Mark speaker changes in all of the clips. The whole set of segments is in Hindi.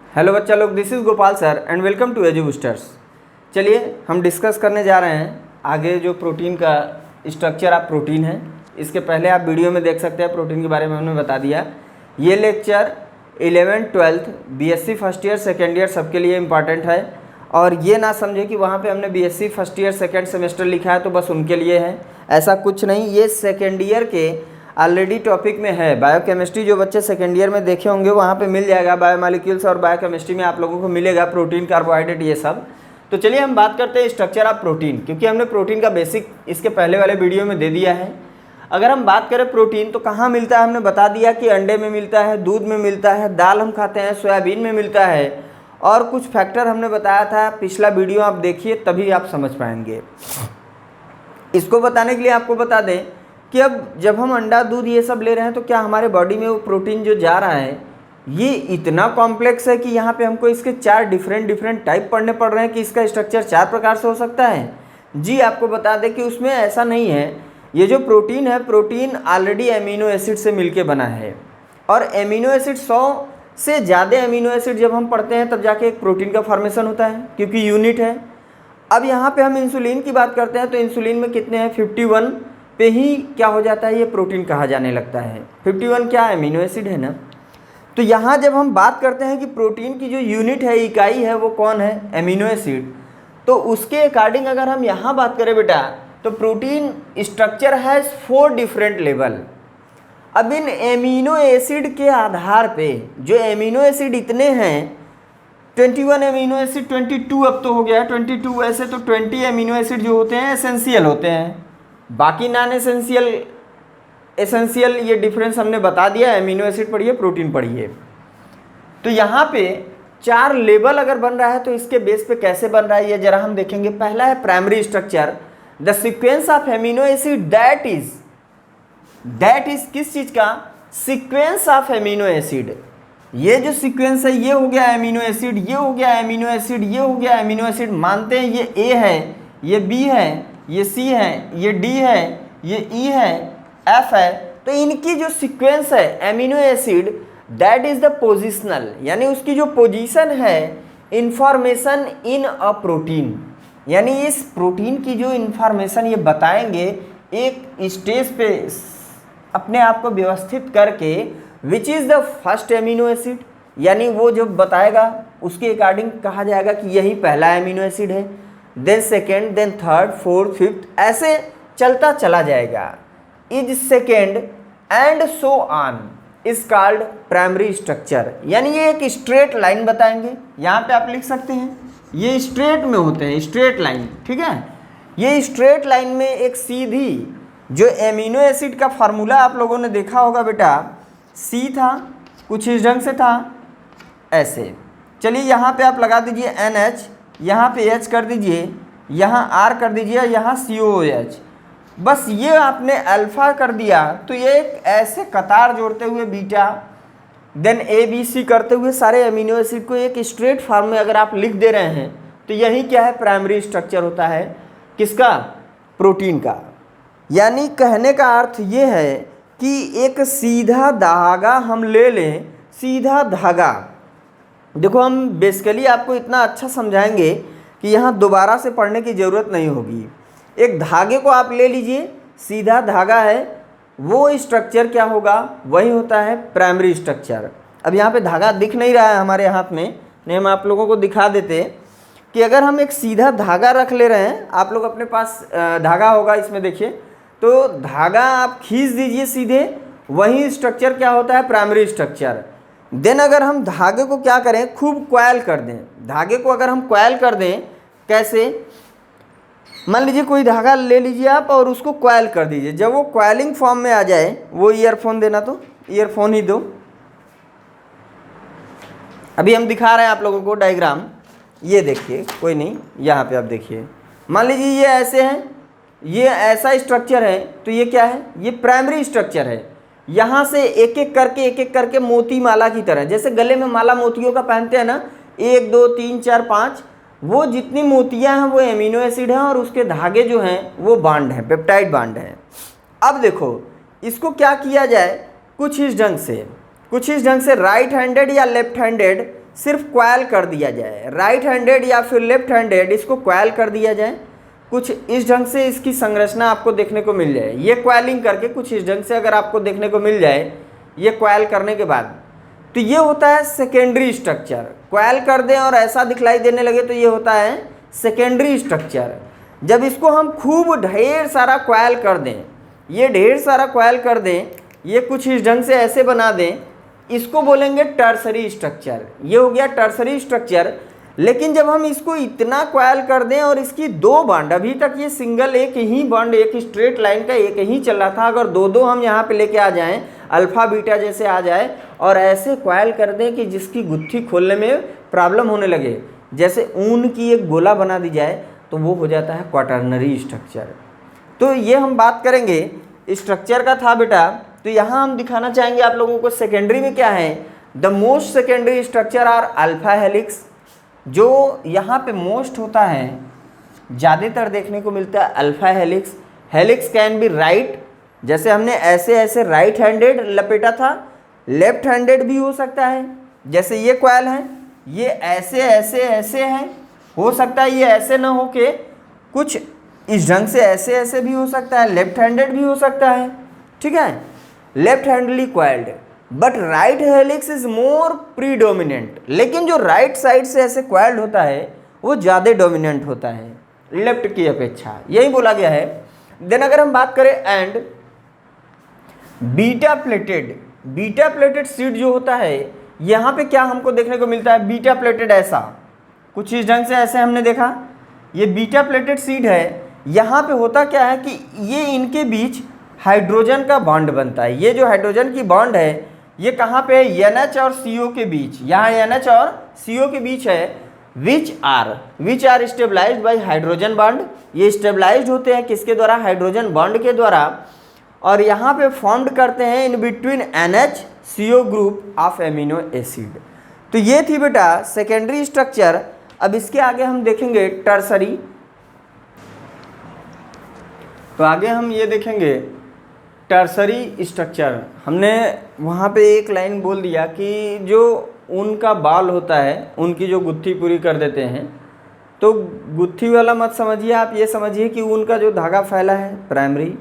Speaker 1: हेलो बच्चा लोग, दिस इज़ Gopal sir and welcome to edu boosters. चलिए हम डिस्कस करने जा रहे हैं आगे जो प्रोटीन का स्ट्रक्चर ऑफ प्रोटीन है। इसके पहले आप वीडियो में देख सकते हैं, प्रोटीन के बारे में हमने बता दिया। ये lecture 11th 12th BSc first year second year सबके लिए इम्पॉर्टेंट है। और ये ना समझे कि वहाँ पे हमने BSc first year second semester लिखा है तो बस उनके लिए है, ऐसा कुछ नहीं। ये सेकेंड ईयर के ऑलरेडी टॉपिक में है। बायोकेमिस्ट्री जो बच्चे सेकेंड ईयर में देखे होंगे वहाँ पे मिल जाएगा, बायोमॉलिक्यूल्स और बायोकेमिस्ट्री में आप लोगों को मिलेगा प्रोटीन, कार्बोहाइड्रेट, ये सब। तो चलिए हम बात करते हैं स्ट्रक्चर ऑफ प्रोटीन, क्योंकि हमने प्रोटीन का बेसिक इसके पहले वाले वीडियो में दे दिया है। अगर हम बात करें प्रोटीन तो कहाँ मिलता है, हमने बता दिया कि अंडे में मिलता है, दूध में मिलता है, दाल हम खाते हैं, सोयाबीन में मिलता है, और कुछ फैक्टर हमने बताया था। पिछला वीडियो आप देखिए तभी आप समझ पाएंगे। इसको बताने के लिए आपको बता दें कि अब जब हम अंडा, दूध ये सब ले रहे हैं तो क्या हमारे बॉडी में वो प्रोटीन जो जा रहा है ये इतना कॉम्प्लेक्स है कि यहाँ पे हमको इसके 4 डिफरेंट टाइप पढ़ने पड़ रहे हैं कि इसका स्ट्रक्चर 4 प्रकार से हो सकता है? जी, आपको बता दें कि उसमें ऐसा नहीं है। ये जो प्रोटीन है, प्रोटीन ऑलरेडी एमिनो एसिड से मिलके बना है, और एमिनो एसिड 100 से ज़्यादा एमिनो एसिड जब हम पढ़ते हैं तब जाके एक प्रोटीन का फॉर्मेशन होता है, क्योंकि यूनिट है। अब यहाँ पे हम इंसुलिन की बात करते हैं तो इंसुलिन में कितने हैं, 51 पे ही क्या हो जाता है, ये प्रोटीन कहा जाने लगता है। 51 क्या एमिनो एसिड है ना। तो यहाँ जब हम बात करते हैं कि प्रोटीन की जो यूनिट है, इकाई है, वो कौन है, एमिनो एसिड, तो उसके अकॉर्डिंग अगर हम यहाँ बात करें बेटा तो प्रोटीन स्ट्रक्चर है 4 डिफरेंट लेवल। अब इन एमिनो एसिड के आधार पे जो एमिनो एसिड इतने हैं, 21 एमिनो एसिड, 22 अब तो हो गया 22, ऐसे तो 20 एमिनो एसिड जो होते हैं एसेंशियल होते हैं, बाकी नॉन एसेंशियल, एसेंशियल ये डिफरेंस हमने बता दिया। एमिनो एसिड पढ़िए, प्रोटीन पढ़िए। तो यहाँ पे 4 लेवल अगर बन रहा है तो इसके बेस पे कैसे बन रहा है ये जरा हम देखेंगे। पहला है primary structure, the sequence of amino acid that is किस चीज का, सीक्वेंस ऑफ एमिनो एसिड। ये जो सीक्वेंस है ये हो गया एमिनो एसिड, ये हो गया एमिनो एसिड, ये हो गया एमिनो एसिड। मानते हैं ये ए है, ये बी है, ये सी है, ये डी है, ये ई है, एफ है। तो इनकी जो सीक्वेंस है amino acid that is the positional, यानी उसकी जो पोजीशन है इंफॉर्मेशन इन अ प्रोटीन, यानी इस प्रोटीन की जो इंफॉर्मेशन ये बताएंगे एक स्टेज पे अपने आप को व्यवस्थित करके, which is the first amino acid, यानी वो जो बताएगा उसके अकॉर्डिंग कहा जाएगा कि यही पहला एमिनो एसिड है, then second, then third, fourth, fifth, ऐसे चलता चला जाएगा। Is second and so on is called primary structure, यानी ये एक स्ट्रेट लाइन बताएंगे। यहाँ पे आप लिख सकते हैं ये स्ट्रेट में होते हैं, स्ट्रेट लाइन, ठीक है। ये स्ट्रेट लाइन में एक सीधी जो एमिनो एसिड का फार्मूला आप लोगों ने देखा होगा बेटा, सी था, कुछ इस ढंग से था, ऐसे। चलिए यहाँ पे आप लगा दीजिए NH, यहाँ पे H कर दीजिए, यहाँ R कर दीजिए, यहाँ COOH। बस ये आपने अल्फ़ा कर दिया तो ये एक ऐसे कतार जोड़ते हुए बीटा, देन ABC करते हुए सारे एमिनो एसिड को एक स्ट्रेट फॉर्म में अगर आप लिख दे रहे हैं तो यही क्या है, प्राइमरी स्ट्रक्चर होता है किसका, प्रोटीन का। यानी कहने का अर्थ ये है कि एक सीधा धागा हम ले लें, सीधा धागा। देखो हम बेसिकली आपको इतना अच्छा समझाएंगे कि यहाँ दोबारा से पढ़ने की ज़रूरत नहीं होगी। एक धागे को आप ले लीजिए, सीधा धागा है, वो स्ट्रक्चर क्या होगा, वही होता है प्राइमरी स्ट्रक्चर। अब यहाँ पे धागा दिख नहीं रहा है हमारे हाथ में, नहीं हम आप लोगों को दिखा देते कि अगर हम एक सीधा धागा रख ले रहे हैं, आप लोग अपने पास धागा होगा इसमें देखिए, तो धागा आप खींच दीजिए सीधे, वही स्ट्रक्चर क्या होता है, प्राइमरी स्ट्रक्चर। देन अगर हम धागे को क्या करें, खूब कॉइल कर दें। धागे को अगर हम कॉइल कर दें, कैसे, मान लीजिए कोई धागा ले लीजिए आप और उसको कॉइल कर दीजिए। जब वो कॉइलिंग फॉर्म में आ जाए, वो ईयरफोन देना, तो ईयरफोन ही दो। अभी हम दिखा रहे हैं आप लोगों को डायग्राम, ये देखिए, कोई नहीं, यहाँ पे आप देखिए। मान लीजिए ये ऐसे है, ये ऐसा स्ट्रक्चर है, तो ये क्या है, ये प्राइमरी स्ट्रक्चर है। यहाँ से एक एक करके मोती माला की तरह, जैसे गले में माला मोतियों का पहनते हैं ना, 1 2 3 4 5, वो जितनी मोतियाँ हैं वो एमिनो एसिड हैं, और उसके धागे जो हैं वो बांड हैं, पेप्टाइड बांड हैं। अब देखो इसको क्या किया जाए, कुछ इस ढंग से राइट हैंडेड या लेफ्ट हैंडेड सिर्फ क्वाइल कर दिया जाए, राइट हैंडेड या फिर लेफ्ट हैंडेड इसको क्वाइल कर दिया जाए, कुछ इस ढंग से इसकी संरचना आपको देखने को मिल जाए। ये क्वाइलिंग करके कुछ इस ढंग से अगर आपको देखने को मिल जाए ये क्वाइल करने के बाद, तो ये होता है सेकेंडरी स्ट्रक्चर। क्वाइल कर दें और ऐसा दिखलाई देने लगे तो ये होता है सेकेंडरी स्ट्रक्चर। जब इसको हम खूब ढेर सारा क्वाइल कर दें, ये ढेर सारा क्वाइल कर दें, ये कुछ इस ढंग से ऐसे बना दें, इसको बोलेंगे टर्सरी स्ट्रक्चर। ये हो गया टर्सरी स्ट्रक्चर। लेकिन जब हम इसको इतना क्वाइल कर दें और इसकी दो बॉन्ड, अभी तक ये सिंगल एक ही बॉन्ड एक स्ट्रेट लाइन का एक ही चल रहा था, अगर दो दो हम यहाँ पे लेके आ जाएं, अल्फा बीटा जैसे आ जाए और ऐसे क्वाइल कर दें कि जिसकी गुत्थी खोलने में प्रॉब्लम होने लगे, जैसे ऊन की एक गोला बना दी जाए, तो वो हो जाता है क्वाटर्नरी स्ट्रक्चर। तो ये हम बात करेंगे स्ट्रक्चर का था बेटा। तो यहाँ हम दिखाना चाहेंगे आप लोगों को सेकेंडरी में क्या है। The most secondary structure are alpha helix. जो यहाँ पे मोस्ट होता है, ज़्यादातर देखने को मिलता है alpha helix. Helix can be right, जैसे हमने ऐसे ऐसे राइट हैंडेड लपेटा था, लेफ्ट हैंडेड भी हो सकता है। जैसे ये क्वाइल है, ये ऐसे ऐसे ऐसे है, हो सकता है ये ऐसे ना होके कुछ इस ढंग से ऐसे ऐसे भी हो सकता है, लेफ्ट हैंडेड भी हो सकता है, ठीक है, left handly coiled. But right helix is more predominant. लेकिन जो राइट साइड से ऐसे क्वाइल्ड होता है वो ज़्यादा डोमिनेंट होता है लेफ्ट की अपेक्षा, यही बोला गया है। देन अगर हम बात करें एंड बीटा प्लेटेड सीड जो होता है, यहाँ पे क्या हमको देखने को मिलता है, बीटा प्लेटेड ऐसा कुछ इस ढंग से ऐसे हमने देखा, ये बीटा प्लेटेड सीड है। यहाँ पे होता क्या है कि ये इनके बीच हाइड्रोजन का बॉन्ड बनता है। ये जो हाइड्रोजन की बॉन्ड है ये कहाँ पे है, NH और CO के बीच, यहाँ NH और CO के बीच है, which are stabilized by hydrogen bond. ये स्टेबलाइज्ड होते हैं किसके द्वारा, हाइड्रोजन बॉन्ड के द्वारा, और यहाँ पे फॉर्म्ड करते हैं in between NH CO group of amino acid. तो ये थी बेटा सेकेंडरी स्ट्रक्चर। अब इसके आगे हम देखेंगे टर्सरी। तो आगे हम ये देखेंगे टर्सरी स्ट्रक्चर। हमने वहाँ पे एक लाइन बोल दिया कि जो ऊन का बाल होता है, उनकी जो गुत्थी पूरी कर देते हैं, तो गुत्थी वाला मत समझिए, आप ये समझिए कि ऊन का जो धागा फैला है प्राइमरी,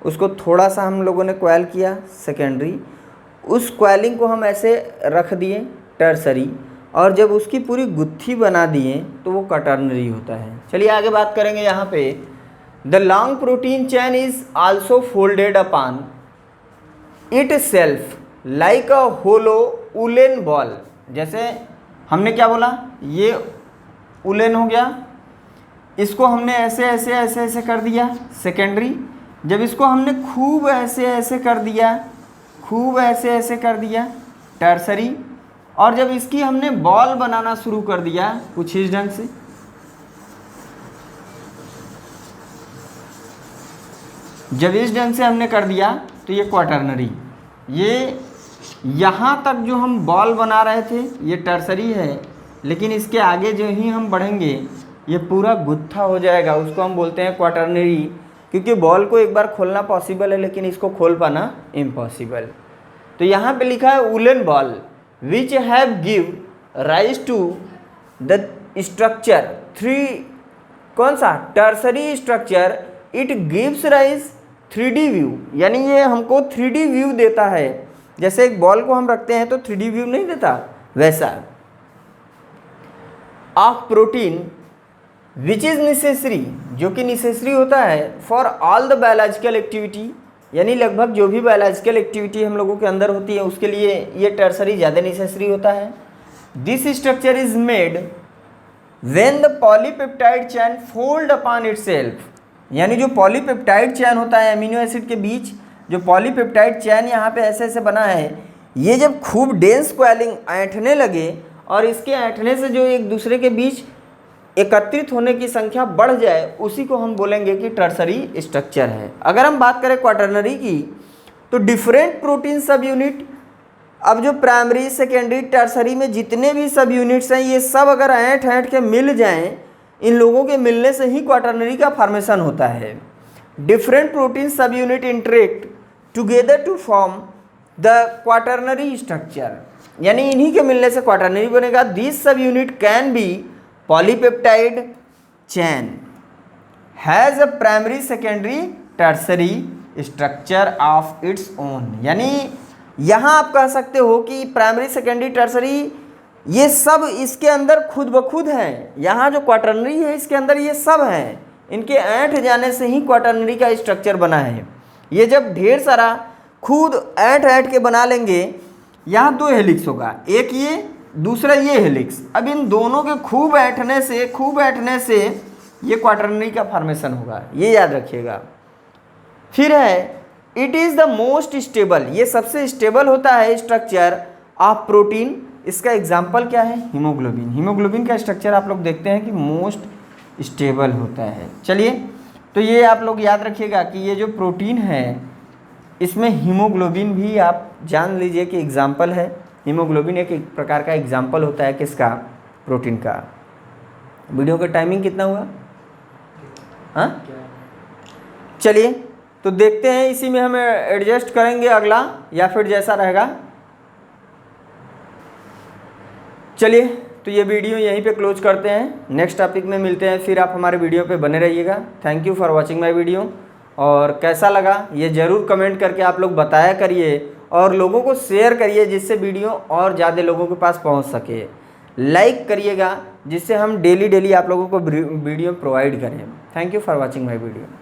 Speaker 1: उसको थोड़ा सा हम लोगों ने क्वाइल किया सेकेंडरी, उस क्वाइलिंग को हम ऐसे रख दिए टर्सरी, और जब उसकी पूरी गुत्थी बना दिए तो वो क्वाटर्नरी होता है। चलिए आगे बात करेंगे यहाँ पे। The long protein chain is also folded upon itself like a hollow woollen ball. जैसे हमने क्या बोला, ये उलेन हो गया, इसको हमने ऐसे ऐसे ऐसे ऐसे कर दिया सेकेंडरी। जब इसको हमने खूब ऐसे ऐसे कर दिया, खूब ऐसे ऐसे कर दिया टर्सरी, और जब इसकी हमने बॉल बनाना शुरू कर दिया कुछ इस ढंग से, जब इस ढंग से हमने कर दिया तो ये क्वाटर्नरी। ये यहाँ तक जो हम बॉल बना रहे थे ये टर्सरी है, लेकिन इसके आगे जो ही हम बढ़ेंगे ये पूरा गुत्था हो जाएगा, उसको हम बोलते हैं क्वाटर्नरी। क्योंकि बॉल को एक बार खोलना पॉसिबल है लेकिन इसको खोल पाना इम्पॉसिबल। तो यहाँ पे लिखा है woollen ball which have give rise to the structure three, कौन सा, tertiary structure, it gives rise 3D view. यानी ये हमको 3D व्यू देता है। जैसे एक बॉल को हम रखते हैं तो 3D व्यू नहीं देता, वैसा of protein which is necessary, जो कि नेसेसरी होता है for all the biological activity. यानी लगभग जो भी बायोलॉजिकल एक्टिविटी हम लोगों के अंदर होती है उसके लिए ये टर्सरी ज़्यादा नेसेसरी होता है। This structure is made when the polypeptide chain fold upon itself. यानी जो पॉलीपेप्टाइड चैन होता है अमीनो एसिड के बीच, जो पॉलीपेप्टाइड चैन यहाँ पे ऐसे ऐसे बना है, ये जब खूब डेंस क्वाइलिंग ऐंठने लगे और इसके ऐंठने से जो एक दूसरे के बीच एकत्रित होने की संख्या बढ़ जाए, उसी को हम बोलेंगे कि टर्सरी स्ट्रक्चर है। अगर हम बात करें क्वाटर्नरी की, तो डिफरेंट प्रोटीन सब यूनिट, अब जो प्राइमरी सेकेंडरी टर्सरी में जितने भी सब यूनिट्स हैं ये सब अगर ऐंठ ऐंठ के मिल जाएं, इन लोगों के मिलने से ही क्वाटर्नरी का फॉर्मेशन होता है। Different protein subunit interact together to form the quaternary structure. यानी इन्हीं के मिलने से क्वाटरनरी बनेगा। This subunit can be polypeptide chain has a primary secondary tertiary structure of its own. यानी यहाँ आप कह सकते हो कि प्राइमरी सेकेंडरी टर्सरी ये सब इसके अंदर खुद ब खुद है। यहाँ जो क्वाटरनरी है इसके अंदर ये सब है, इनके ऐंठ जाने से ही क्वाटरनरी का स्ट्रक्चर बना है। ये जब ढेर सारा खुद ऐंठ के बना लेंगे, यहाँ 2 हेलिक्स होगा, एक ये दूसरा ये हेलिक्स। अब इन दोनों के खूब ऐंठने से ये क्वाटरनरी का फॉर्मेशन होगा, ये याद रखिएगा। फिर है it is the most stable, ये सबसे स्टेबल होता है स्ट्रक्चर ऑफ प्रोटीन। इसका एग्जाम्पल क्या है? हीमोग्लोबिन। हीमोग्लोबिन का स्ट्रक्चर आप लोग देखते हैं कि मोस्ट स्टेबल होता है। चलिए, तो ये आप लोग याद रखिएगा कि ये जो प्रोटीन है इसमें हीमोग्लोबिन भी आप जान लीजिए कि एग्जाम्पल है। हीमोग्लोबिन एक प्रकार का एग्जाम्पल होता है किसका? प्रोटीन का। वीडियो का टाइमिंग कितना हुआ? हाँ, चलिए तो देखते हैं, इसी में हम एडजस्ट करेंगे अगला या फिर जैसा रहेगा। चलिए तो ये वीडियो यहीं पे क्लोज करते हैं, नेक्स्ट टॉपिक में मिलते हैं। फिर आप हमारे वीडियो पे बने रहिएगा। Thank you for watching my video. और कैसा लगा ये ज़रूर कमेंट करके आप लोग बताया करिए और लोगों को शेयर करिए जिससे वीडियो और ज़्यादा लोगों के पास पहुंच सके। लाइक करिएगा जिससे हम डेली आप लोगों को वीडियो प्रोवाइड करें। Thank you for watching my video.